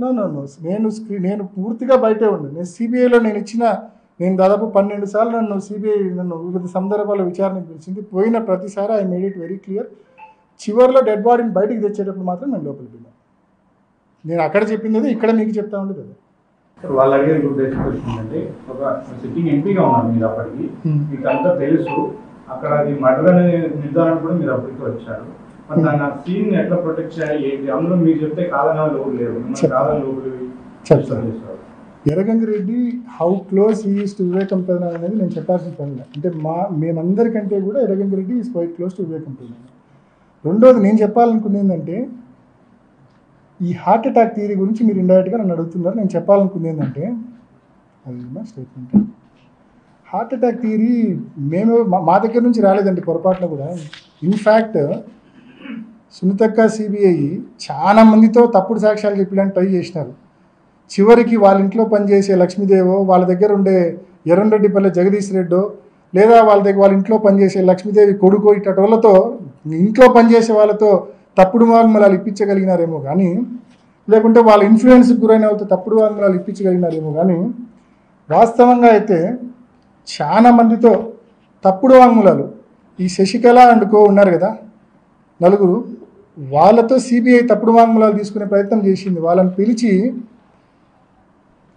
No no no నేను పూర్తిగా బయటే ఉండే. నేను సిబిఐలో నేను దాదాపు 12 సార్లు నన్ను వివిధ సందర్భాల్లో విచారణకు పిలిచింది. పోయిన ప్రతిసారి I made it very clear. చివరిలో డెడ్ బాడీని బయటికి తెచ్చేటప్పుడు మాత్రం నేను లోపలికి వెళ్ళాను. నేను అక్కడ చెప్పింది ఇక్కడ మీకు చెప్తా ఉండేది అది. వాళ్ళు అడిగే ఉద్దేశం వచ్చిందంటే ఒక సిట్టింగ్ ఎంపీగా ఉన్నారు మీరు అప్పటికి, మీకు అంతా తెలుసు, అక్కడ అది మర్డర్ అనే నిర్ధారణ కూడా మీరు అప్పటికి వచ్చారు. మరి దాన్ని ఆ సీన్ ఎట్లా ప్రొటెక్ట్ చేయాలి ఏంటి, అందులో మీరు చెప్తే కాలంగా లోపు లేవు కాలం లోపు చెప్తాను. Erra Gangi Reddy how close is to వివేకం ప్రధాన అనేది నేను చెప్పాల్సిన పని. అంటే మేమందరికంటే కూడా Erra Gangi Reddy is quiet close to వివేకం ప్రధాన. రెండోది నేను చెప్పాలనుకుంది ఏంటంటే, ఈ హార్ట్ అటాక్ థియరీ గురించి మీరు ఇండైరెక్ట్గా నన్ను అడుగుతున్నారు. నేను చెప్పాలనుకుంది ఏంటంటే, అది మా స్టేట్మెంట్. హార్ట్ అటాక్ థియరీ మా దగ్గర నుంచి రాలేదండి పొరపాటున కూడా. ఇన్ఫ్యాక్ట్ సునీతక్క సిబిఐ చాలా మందితో తప్పుడు సాక్ష్యాలు చెప్పడానికి ట్రై చేసినారు. చివరికి వాళ్ళ ఇంట్లో పనిచేసే లక్ష్మీదేవో, వాళ్ళ దగ్గర ఉండే ఎర్రంరెడ్డిపల్లె జగదీష్ రెడ్డో, లేదా వాళ్ళ ఇంట్లో పనిచేసే లక్ష్మీదేవి కొడుకో ఇట్టటి వాళ్ళతో, ఇంట్లో పనిచేసే వాళ్ళతో తప్పుడు వాంగ్మూలాలు ఇప్పించగలిగినారేమో కానీ, లేకుంటే వాళ్ళ ఇన్ఫ్లుయెన్స్కి గురైన వాళ్ళతో తప్పుడు వాంగ్మూలాలు ఇప్పించగలిగినారేమో కానీ, వాస్తవంగా అయితే చాలా మందితో తప్పుడు వాంగ్మూలాలు, ఈ శశికళ అండ్ కో ఉన్నారు కదా నలుగురు, వాళ్ళతో సిబిఐ తప్పుడు వాంగ్మూలాలు తీసుకునే ప్రయత్నం చేసింది. వాళ్ళని పిలిచి,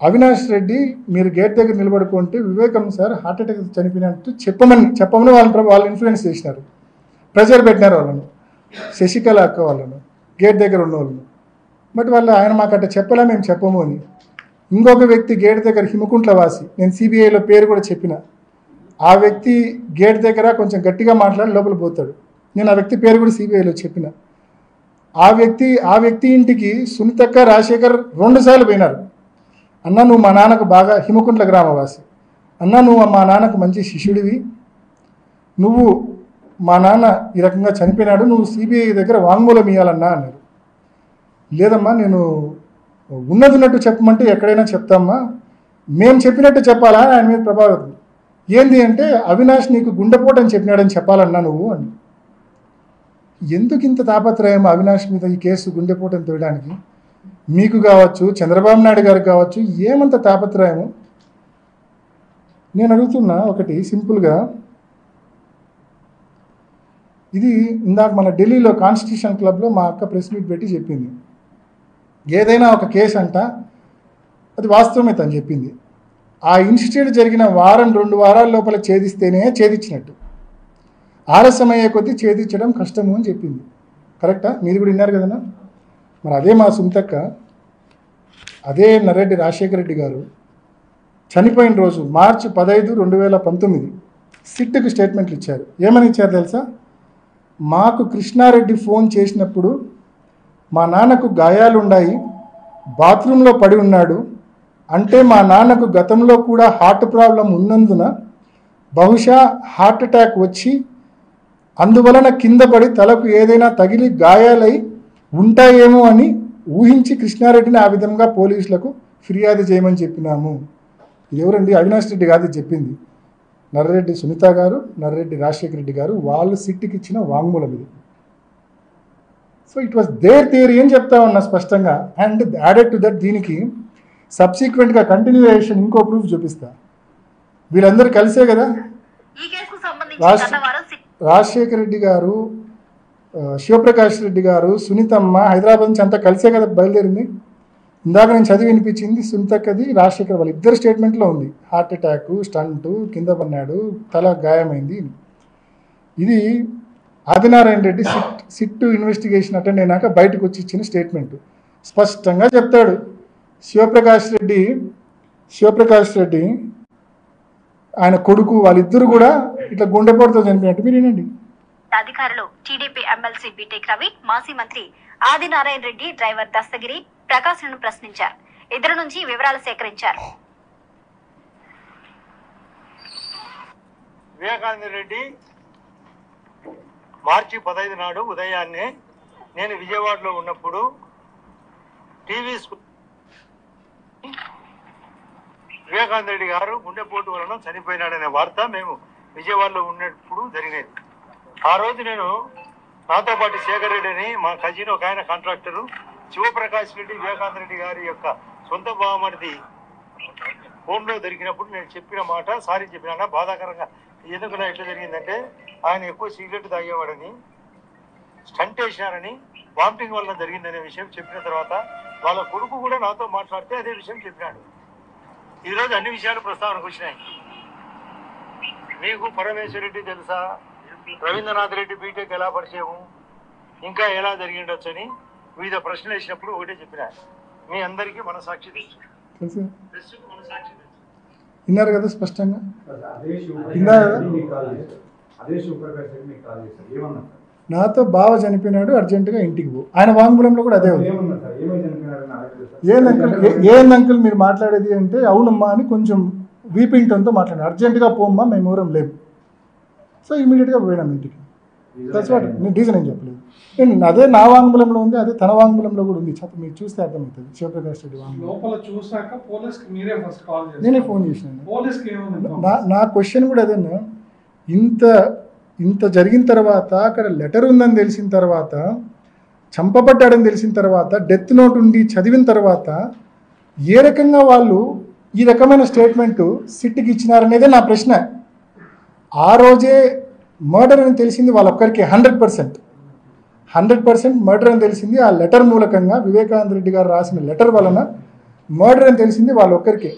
అవినాష్ రెడ్డి మీరు గేట్ దగ్గర నిలబడుకుంటే వివేకం సార్ హార్ట్ అటాక్ చనిపోయినట్టు చెప్పమని వాళ్ళు ఇన్ఫ్లుయెన్స్ చేసినారు, ప్రెజర్ పెట్టినారు వాళ్ళను, శశికళ అక్క వాళ్ళను, గేట్ దగ్గర ఉన్న వాళ్ళను. బట్ ఆయన మాకు అట్లా చెప్పలే, మేము చెప్పము అని. ఇంకొక వ్యక్తి గేట్ దగ్గర హిమకుంట్ల వాసి, నేను సిబిఐలో పేరు కూడా చెప్పిన, ఆ వ్యక్తి గేట్ దగ్గర కొంచెం గట్టిగా మాట్లాడి లోపల పోతాడు. నేను ఆ వ్యక్తి పేరు కూడా సిబిఐలో చెప్పిన. ఆ వ్యక్తి ఇంటికి సునీతక్క రాజశేఖర్ 2 సార్లు పోయినారు. అన్న నువ్వు మా నాన్నకు బాగా, హిమకుంట్ల గ్రామవాసి, అన్న నువ్వు మా నాన్నకు మంచి శిష్యుడివి, నువ్వు మా నాన్న ఈ రకంగా చనిపోయినాడు, నువ్వు సిబిఐ దగ్గర వాంగ్మూలం ఇవ్వాలన్నా అన్నారు. లేదమ్మా నేను ఉన్నట్టు చెప్పమంటే ఎక్కడైనా చెప్తామ్మా, మేము చెప్పినట్టు చెప్పాలా ఆయన మీద ప్రభావితం. ఏంది అంటే అవినాష్ నీకు గుండెపోటు అని చెప్పినాడని చెప్పాలన్నా నువ్వు అని. ఎందుకు ఇంత తాపత్రయం అవినాష్ మీద ఈ కేసు గుండెపోటుని తోయడానికి? మీకు కావచ్చు, చంద్రబాబు నాయుడు గారికి కావచ్చు, ఏమంత తాపత్రయము? నేను అడుగుతున్నా ఒకటి సింపుల్గా, ఇది ఇందాక మన ఢిల్లీలో కాన్స్టిట్యూషన్ క్లబ్లో మా అక్క ప్రెస్ మీట్ పెట్టి చెప్పింది. ఏదైనా ఒక కేసు అంట అది వాస్తవమే తను చెప్పింది. ఆ ఇన్సిడెంట్ జరిగిన 1-2 వారాల లోపల ఛేదిస్తేనే ఛేదించినట్టు, ఆలస్యమయ్యే కొద్దీ ఛేదించడం కష్టము అని చెప్పింది. కరెక్టా? మీరు కూడా విన్నారు కదన్నా. మరి అదే మా సునీతక్క, అదే నర్రెడ్డి రాజశేఖర రెడ్డి గారు చనిపోయిన రోజు మార్చి 15, 2019 సిట్కి స్టేట్మెంట్లు ఇచ్చారు. ఏమని ఇచ్చారు తెలుసా? మాకు కృష్ణారెడ్డి ఫోన్ చేసినప్పుడు మా నాన్నకు గాయాలున్నాయి, బాత్రూంలో పడి ఉన్నాడు అంటే మా నాన్నకు గతంలో కూడా హార్ట్ ప్రాబ్లం ఉన్నందున బహుశా హార్ట్ అటాక్ వచ్చి అందువలన కింద పడి తలకు ఏదైనా తగిలి గాయాలై ఉంటాయేమో అని ఊహించి కృష్ణారెడ్డిని ఆ విధంగా పోలీసులకు ఫిర్యాదు చేయమని చెప్పినాము. ఎవరండి? అవినాష్ రెడ్డి కాదు చెప్పింది, నర్రెడ్డి సునీత గారు, నర్రెడ్డి రాజశేఖర రెడ్డి గారు. వాళ్ళు సిట్కి ఇచ్చిన వాంగ్మూలం ఇది. So it was their theory అని చెప్తా ఉన్నా స్పష్టంగా. అండ్ యాడెడ్ టు దట్ దీనికి సబ్సిక్వెంట్గా కంటిన్యూయేషన్ ఇంకో ప్రూఫ్ చూపిస్తా. వీళ్ళందరూ కలిసే కదా రాజశేఖర రెడ్డి గారు, శివప్రకాష్ రెడ్డి గారు, సునీతమ్మ హైదరాబాద్ నుంచి అంతా కలిసే కదా బయలుదేరింది. ఇందాక నేను చదివి వినిపించింది సునీతక్కది, రాజశేఖర్ వాళ్ళ ఇద్దరు స్టేట్మెంట్లో ఉంది. హార్ట్ అటాక్, స్టంటు, కింద పన్నాడు, తల గాయమైంది. ఇది Adinarayana Reddy SIT investigation attend అయినాక బయటకు వచ్చి ఇచ్చిన స్టేట్మెంట్. స్పష్టంగా చెప్తాడు శివప్రకాష్ రెడ్డి ఆయన కొడుకు వాళ్ళిద్దరు కూడా ఇట్లా గుండెపోటుతో చనిపోయినట్టు. మీరు ఏంటండి? అధికారులు టీడీపీ ఎమ్మెల్సీ బీటెక్ రవి, మాజీ మంత్రి ఆదినారాయణ రెడ్డి, డ్రైవర్ దస్తగిరి ప్రకాశ్ను ప్రశ్నించారు. ఇద్దరు నుంచి వివరాలు సేకరించారు. వివేకానంద రెడ్డి మార్చి 15 నాడు ఉదయాన్నే నేను విజయవాడలో ఉన్నప్పుడు టీవీ వివేకానంద రెడ్డి గారు గుండెపోటు వలన చనిపోయినాడనే వార్త మేము విజయవాడలో ఉన్నప్పుడు జరిగినది. ఆ రోజు నేను నాతో పాటు శేఖర్ రెడ్డి అని మా కజిన్ ఒక ఆయన కాంట్రాక్టరు, శివప్రకాష్ రెడ్డి వివేకానంద రెడ్డి గారి యొక్క సొంత బావమరిది హోంలో దొరికినప్పుడు నేను చెప్పిన మాట సారీ చెప్పినా బాధాకరంగా ఎందుకు ఎట్లా జరిగిందంటే ఆయన ఎక్కువ సిగరెట్ తాగేవాడని, స్టంట్ వేసినారని, వామిటింగ్ వల్ల జరిగిందనే విషయం చెప్పిన తర్వాత వాళ్ళ కొడుకు కూడా నాతో మాట్లాడితే అదే విషయం చెప్పినాడు. ఈరోజు అన్ని విషయాలు ప్రస్తావనకు వచ్చినాయి. మీకు పరమేశ్వర రెడ్డి తెలుసా, రవీంద్రనాథ్ రెడ్డి బీటెక్ ఎలా పరిచయము, ఇంకా ఎలా జరిగిండొచ్చు అని వివిధ ప్రశ్నలు వేసినప్పుడు ఒకటే చెప్పిన, మీ అందరికీ మనసాక్షి తెలుసు, మనసాక్షి తెలుసు. విన్నారు కదా స్పష్టంగా. నాతో బావ చనిపోయినాడు, అర్జెంటుగా ఇంటికి పో. ఆయన వాంగ్మూలంలో కూడా అదే ఉంది. ఏంది అంకుల్ మీరు మాట్లాడేది అంటే, అవునమ్మా అని కొంచెం వీపింగ్టన్తో మాట్లాడారు. అర్జెంటుగా పోమ్మా, మేము ఊరం లేము. సో ఇమీడియట్గా పోయినాం ఇంటికి. That's what. నేను రీజన్ ఏం చెప్పలేదు. అదే నా వాంగ్మూలంలో ఉంది, అదే తన వాంగ్మూలంలో కూడా ఉంది. మీరు చూస్తే అర్థమవుతుంది. శివప్రకాష్ రెడ్డి నేనే ఫోన్ చేసినాను. నా క్వశ్చన్ కూడా అదేనా, ఇంత జరిగిన తర్వాత, అక్కడ లెటర్ ఉందని తెలిసిన తర్వాత, చంపబడ్డాడని తెలిసిన తర్వాత, డెత్ నోట్ ఉండి చదివిన తర్వాత ఏ రకంగా వాళ్ళు ఈ రకమైన స్టేట్మెంటు సిట్కి ఇచ్చినారనేదే నా ప్రశ్న. ఆ రోజే మర్డర్ అని తెలిసింది వాళ్ళొక్కరికి 100% మర్డర్ అని తెలిసింది. ఆ లెటర్ మూలకంగా వివేకానంద రెడ్డి గారు రాసిన లెటర్ వలన మర్డర్ అని తెలిసింది వాళ్ళొక్కరికి.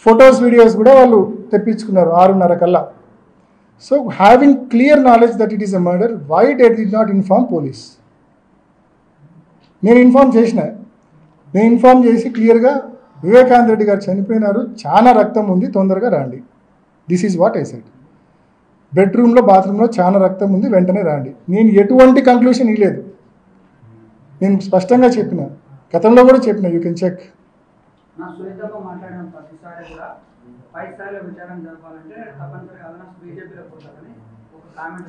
ఫొటోస్ వీడియోస్ కూడా వాళ్ళు తెప్పించుకున్నారు 6:30 కల్లా. So having clear knowledge that it is a murder, why dead did not inform police? నేను ఇన్ఫార్మ్ చేసి క్లియర్గా వివేకానంద రెడ్డి గారు చనిపోయినారు, చాలా రక్తం ఉంది, తొందరగా రండి. This is what I said. బెడ్రూమ్లో బాత్రూంలో చాలా రక్తం ఉంది, వెంటనే రండి. నేను ఎటువంటి కంక్లూషన్ ఇవ్వలేదు. నేను స్పష్టంగా చెప్పిన, గతంలో కూడా చెప్పిన, యూ కెన్ చెక్. నా సునీతతో మాట్లాడిన ప్రతిసారి కూడా 5 సార్లు విచారణ జరపాలంటే తప్పనిసరిగా బీజేపీలో పోతారని ఒక కామెంట్